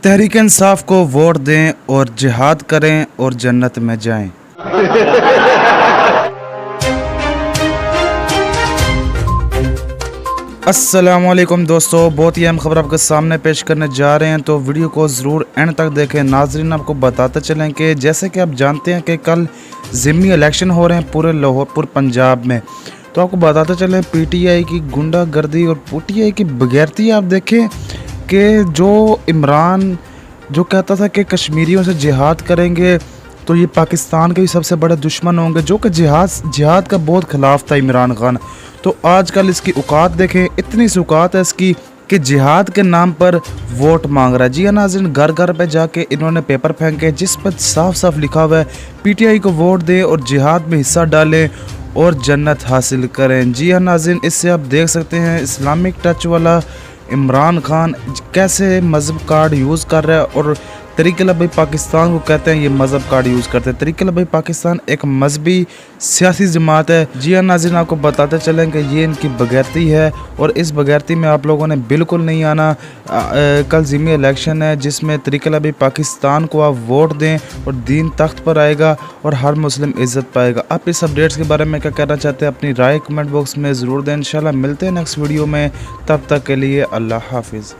तहरीक इंसाफ को वोट दें और जिहाद करें और जन्नत में जाएं। अस्सलामुअलैकुम दोस्तों, बहुत ही अहम खबर आपके सामने पेश करने जा रहे हैं, तो वीडियो को ज़रूर एंड तक देखें। नाजरीन, आपको बताते चलें कि जैसे कि आप जानते हैं कि कल ज़िमनी इलेक्शन हो रहे हैं पूरे लाहौर पंजाब में, तो आपको बताते चलें पीटीआई की गुंडागर्दी और पीटीआई की बगैरती आप देखें कि जो इमरान जो कहता था कि कश्मीरियों से जिहाद करेंगे तो ये पाकिस्तान के भी सबसे बड़े दुश्मन होंगे, जो कि जिहाद का बहुत ख़िलाफ़ था इमरान खान। तो आजकल इसकी औकात देखें, इतनी सी औकात है इसकी कि जिहाद के नाम पर वोट मांग रहा है। जी हाँ नाज़रीन, घर घर पे जाके इन्होंने पेपर फेंके जिस पर साफ साफ लिखा हुआ है पीटीआई को वोट दें और जिहाद में हिस्सा डालें और जन्नत हासिल करें। जी हाँ नाज़रीन, इससे आप देख सकते हैं इस्लामिक टच वाला इमरान खान कैसे मज़हब कार्ड यूज़ कर रहा है, और तहरीक भाई पाकिस्तान को कहते हैं ये मज़हब कार्ड यूज़ करते हैं। तहरीक भाई पाकिस्तान एक मजहबी सियासी जमात है। जी हाँ नाज़रीन, आपको बताते चलें कि ये इनकी बगैरती है और इस बगैरती में आप लोगों ने बिल्कुल नहीं आना। कल ज़िमनी इलेक्शन है जिसमें तहरीक भाई पाकिस्तान को आप वोट दें और दीन तख्त पर आएगा और हर मुस्लिम इज़्ज़त पाएगा। आप इस अपडेट्स के बारे में क्या कहना चाहते हैं, अपनी राय कमेंट बॉक्स में ज़रूर दें। इंशाल्लाह मिलते हैं नेक्स्ट वीडियो में, तब तक के लिए अल्लाह हाफिज़।